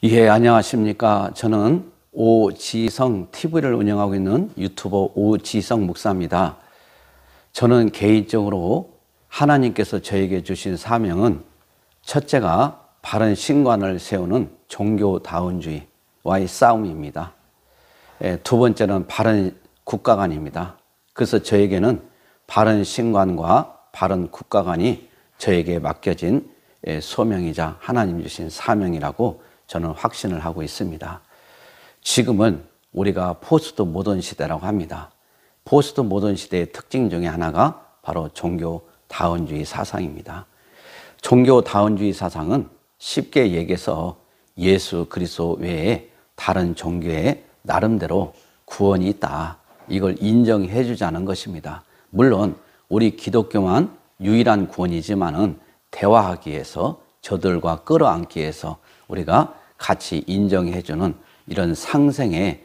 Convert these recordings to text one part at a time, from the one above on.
예, 안녕하십니까. 저는 오지성 TV를 운영하고 있는 유튜버 오지성 목사입니다. 저는 개인적으로 하나님께서 저에게 주신 사명은 첫째가 바른 신관을 세우는 종교다운주의와의 싸움입니다. 두 번째는 바른 국가관입니다. 그래서 저에게는 바른 신관과 바른 국가관이 저에게 맡겨진 소명이자 하나님 주신 사명이라고 저는 확신을 하고 있습니다. 지금은 우리가 포스트 모던 시대라고 합니다. 포스트 모던 시대의 특징 중에 하나가 바로 종교다운주의 사상입니다. 종교다운주의 사상은 쉽게 얘기해서 예수 그리스도 외에 다른 종교에 나름대로 구원이 있다, 이걸 인정해 주지 않은 것입니다. 물론 우리 기독교만 유일한 구원이지만은 대화하기 위해서, 저들과 끌어안기 위해서 우리가 같이 인정해 주는 이런 상생에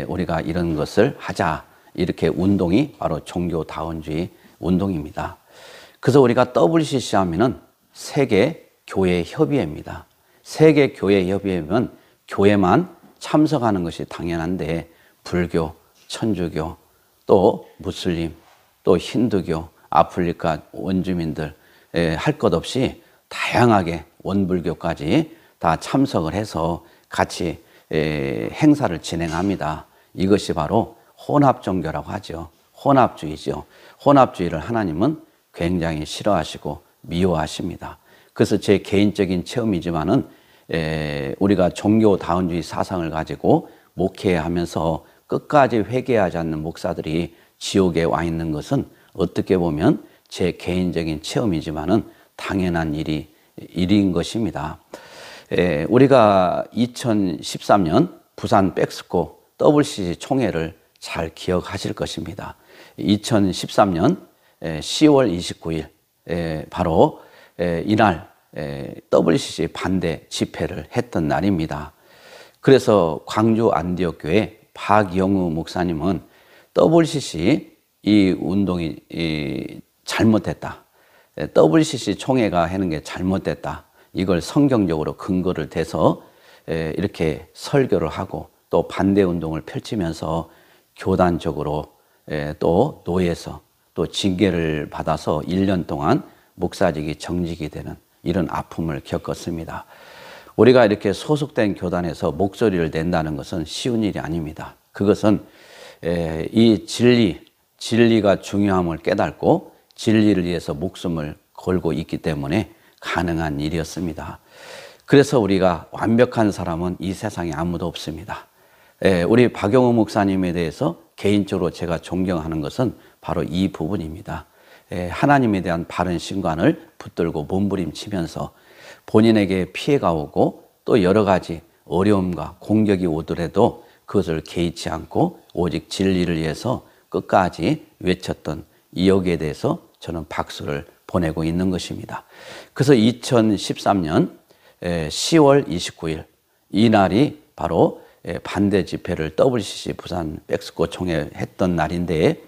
우리가 이런 것을 하자, 이렇게 운동이 바로 종교다운주의 운동입니다. 그래서 우리가 WCC 하면은 세계교회협의회입니다. 세계교회협의회면 교회만 참석하는 것이 당연한데 불교, 천주교, 또 무슬림, 또 힌두교, 아프리카 원주민들 할 것 없이 다양하게 원불교까지 다 참석을 해서 같이 행사를 진행합니다. 이것이 바로 혼합종교라고 하죠. 혼합주의죠. 혼합주의를 하나님은 굉장히 싫어하시고 미워하십니다. 그래서 제 개인적인 체험이지만은 우리가 종교다운주의 사상을 가지고 목회하면서 끝까지 회개하지 않는 목사들이 지옥에 와 있는 것은 어떻게 보면 제 개인적인 체험이지만은 당연한 일인 것입니다. 우리가 2013년 부산 백스코 WCC 총회를 잘 기억하실 것입니다. 2013년 10월 29일 바로 이날 WCC 반대 집회를 했던 날입니다. 그래서 광주 안디옥교회 박영우 목사님은 WCC 이 운동이 잘못됐다, WCC 총회가 하는 게 잘못됐다, 이걸 성경적으로 근거를 대서 이렇게 설교를 하고 또 반대 운동을 펼치면서 교단적으로 또 노예에서 또 징계를 받아서 1년 동안 목사직이 정직이 되는 이런 아픔을 겪었습니다. 우리가 이렇게 소속된 교단에서 목소리를 낸다는 것은 쉬운 일이 아닙니다. 그것은 이 진리가 중요함을 깨닫고 진리를 위해서 목숨을 걸고 있기 때문에 가능한 일이었습니다. 그래서 우리가 완벽한 사람은 이 세상에 아무도 없습니다. 우리 박영호 목사님에 대해서 개인적으로 제가 존경하는 것은 바로 이 부분입니다. 하나님에 대한 바른 신관을 붙들고 몸부림치면서 본인에게 피해가 오고 또 여러 가지 어려움과 공격이 오더라도 그것을 개의치 않고 오직 진리를 위해서 끝까지 외쳤던 이 여기에 대해서 저는 박수를 보내고 있는 것입니다. 그래서 2013년 10월 29일 이 날이 바로 반대 집회를 WCC 부산 백스코 총회 했던 날인데,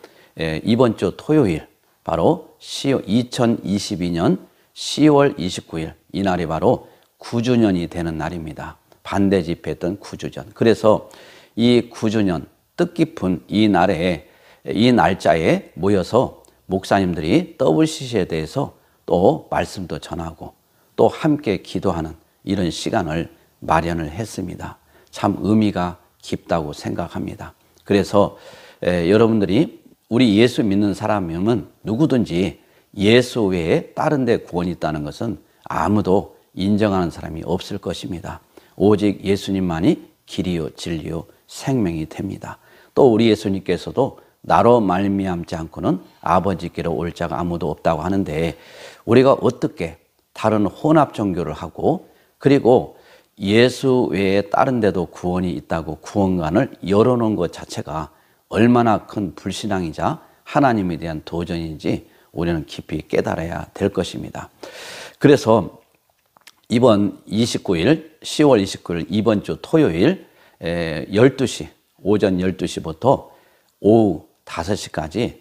이번 주 토요일 바로 2022년 10월 29일 이 날이 바로 9주년이 되는 날입니다. 반대 집회했던 9주년. 그래서 이 9주년 뜻깊은 이 날에, 이 날짜에 모여서 목사님들이 WCC에 대해서 또 말씀도 전하고 또 함께 기도하는 이런 시간을 마련을 했습니다. 참 의미가 깊다고 생각합니다. 그래서 여러분들이 우리 예수 믿는 사람이면 누구든지 예수 외에 다른 데 구원이 있다는 것은 아무도 인정하는 사람이 없을 것입니다. 오직 예수님만이 길이요 진리요 생명이 됩니다. 또 우리 예수님께서도 나로 말미암지 않고는 아버지께로 올 자가 아무도 없다고 하는데, 우리가 어떻게 다른 혼합 종교를 하고 그리고 예수 외에 다른 데도 구원이 있다고 구원관을 열어놓은 것 자체가 얼마나 큰 불신앙이자 하나님에 대한 도전인지 우리는 깊이 깨달아야 될 것입니다. 그래서 이번 29일 10월 29일 이번 주 토요일 12시 오전 12시부터 오후 5시까지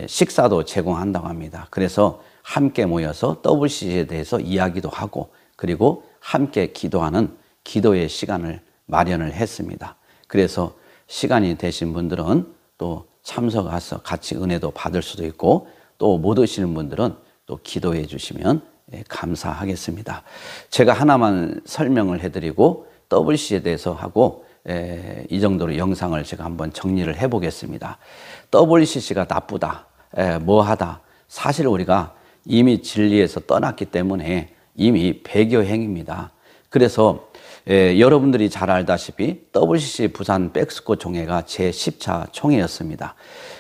식사도 제공한다고 합니다. 그래서 함께 모여서 WCC에 대해서 이야기도 하고 그리고 함께 기도하는 기도의 시간을 마련을 했습니다. 그래서 시간이 되신 분들은 또 참석해서 같이 은혜도 받을 수도 있고, 또 못 오시는 분들은 또 기도해 주시면 감사하겠습니다. 제가 하나만 설명을 해드리고 WC에 대해서 하고 이 정도로 영상을 제가 한번 정리를 해보겠습니다. WCC가 나쁘다, 뭐하다. 사실 우리가 이미 진리에서 떠났기 때문에 이미 배교행입니다. 그래서 여러분들이 잘 알다시피 WCC 부산 백스코 총회가 제10차 총회였습니다.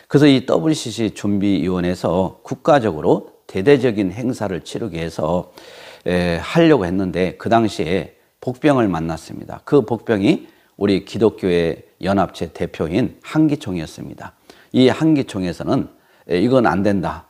그래서 이 WCC 준비위원회에서 국가적으로 대대적인 행사를 치르기 위해서 하려고 했는데, 그 당시에 복병을 만났습니다. 그 복병이 우리 기독교회 연합체 대표인 한기총이었습니다. 이 한기총에서는 이건 안 된다.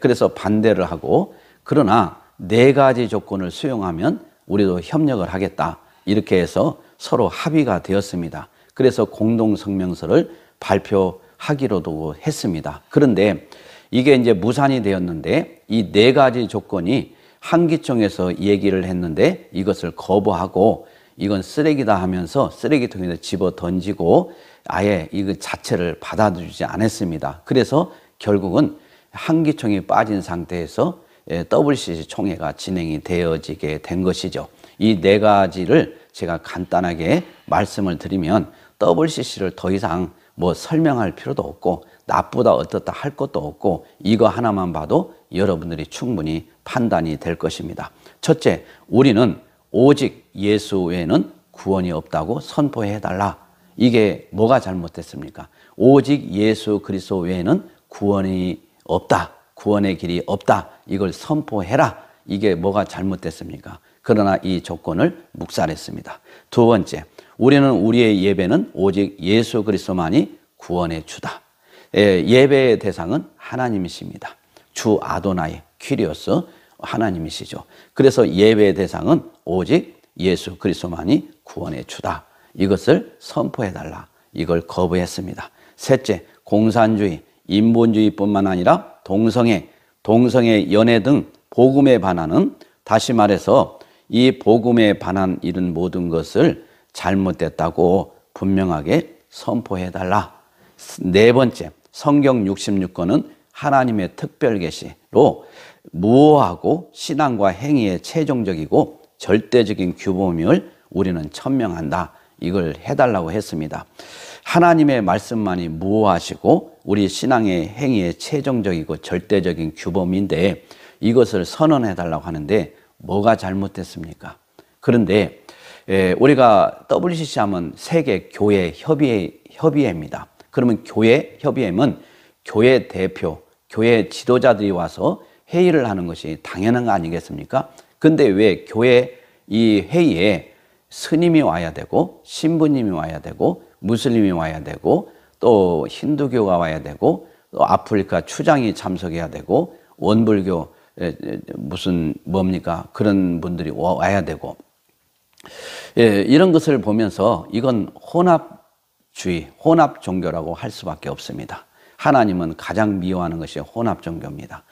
그래서 반대를 하고, 그러나 4가지 조건을 수용하면 우리도 협력을 하겠다. 이렇게 해서 서로 합의가 되었습니다. 그래서 공동성명서를 발표하기로도 했습니다. 그런데 이게 이제 무산이 되었는데, 이 4가지 조건이 한기총에서 얘기를 했는데 이것을 거부하고 이건 쓰레기다 하면서 쓰레기통에 집어 던지고 아예 이거 자체를 받아주지 않았습니다. 그래서 결국은 한기총이 빠진 상태에서 WCC 총회가 진행이 되어지게 된 것이죠. 이 4가지를 제가 간단하게 말씀을 드리면 WCC를 더 이상 뭐 설명할 필요도 없고 나쁘다 어떻다 할 것도 없고 이거 하나만 봐도 여러분들이 충분히 판단이 될 것입니다. 첫째, 우리는 오직 예수 외에는 구원이 없다고 선포해달라. 이게 뭐가 잘못됐습니까? 오직 예수 그리스도 외에는 구원이 없다. 구원의 길이 없다. 이걸 선포해라. 이게 뭐가 잘못됐습니까? 그러나 이 조건을 묵살했습니다. 두 번째, 우리는 우리의 예배는 오직 예수 그리스도만이 구원의 주다. 예배의 대상은 하나님이십니다. 주 아도나이 퀴리오스 하나님이시죠. 그래서 예배의 대상은 오직 예수 그리스도만이 구원의 주다. 이것을 선포해달라. 이걸 거부했습니다. 셋째, 공산주의, 인본주의뿐만 아니라 동성애, 연애 등 복음에 반하는, 다시 말해서 이 복음에 반한 이런 모든 것을 잘못됐다고 분명하게 선포해달라. 네 번째, 성경 66권은 하나님의 특별 계시로 무오하고 신앙과 행위의 최종적이고 절대적인 규범임을 우리는 천명한다. 이걸 해달라고 했습니다. 하나님의 말씀만이 무오하시고 우리 신앙의 행위의 최종적이고 절대적인 규범인데 이것을 선언해달라고 하는데 뭐가 잘못됐습니까? 그런데 우리가 WCC 하면 세계 교회 협의회입니다. 그러면 교회 협의회는 교회 대표, 교회 지도자들이 와서 회의를 하는 것이 당연한 거 아니겠습니까? 근데 왜 교회 이 회의에 스님이 와야 되고 신부님이 와야 되고 무슬림이 와야 되고 또 힌두교가 와야 되고 또 아프리카 추장이 참석해야 되고 원불교 무슨 뭡니까? 그런 분들이 와야 되고 이런 것을 보면서 이건 혼합주의, 혼합 종교라고 할 수밖에 없습니다. 하나님은 가장 미워하는 것이 혼합 종교입니다.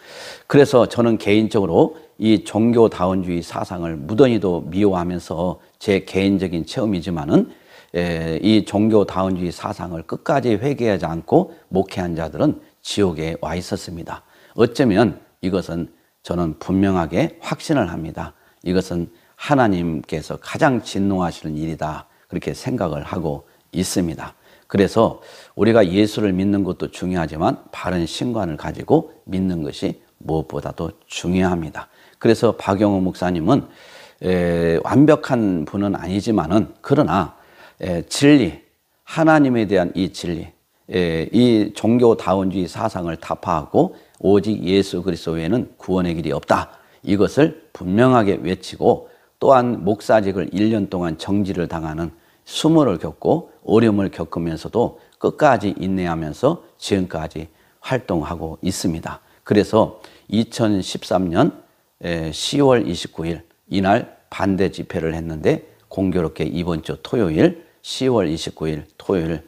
그래서 저는 개인적으로 이 종교다원주의 사상을 무던히도 미워하면서 제 개인적인 체험이지만은 이 종교다원주의 사상을 끝까지 회개하지 않고 목회한 자들은 지옥에 와 있었습니다. 어쩌면 이것은 저는 분명하게 확신을 합니다. 이것은 하나님께서 가장 진노하시는 일이다. 그렇게 생각을 하고 있습니다. 그래서 우리가 예수를 믿는 것도 중요하지만 바른 신관을 가지고 믿는 것이 무엇보다도 중요합니다. 그래서 박영호 목사님은 완벽한 분은 아니지만은 그러나 진리, 하나님에 대한 이 진리, 이 종교다원주의 사상을 타파하고 오직 예수 그리스도 외에는 구원의 길이 없다. 이것을 분명하게 외치고 또한 목사직을 1년 동안 정지를 당하는 수모를 겪고 어려움을 겪으면서도 끝까지 인내하면서 지금까지 활동하고 있습니다. 그래서 2013년 10월 29일 이날 반대 집회를 했는데 공교롭게 이번 주 토요일 10월 29일 토요일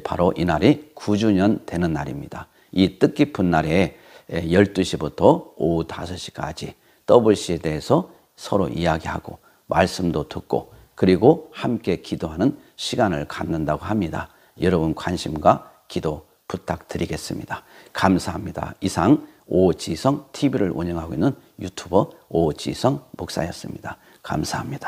바로 이날이 9주년 되는 날입니다. 이 뜻깊은 날에 12시부터 오후 5시까지 WC에 대해서 서로 이야기하고 말씀도 듣고 그리고 함께 기도하는 시간을 갖는다고 합니다. 여러분 관심과 기도 부탁드리겠습니다. 감사합니다. 이상 오지성 TV를 운영하고 있는 유튜버 오지성 목사였습니다. 감사합니다.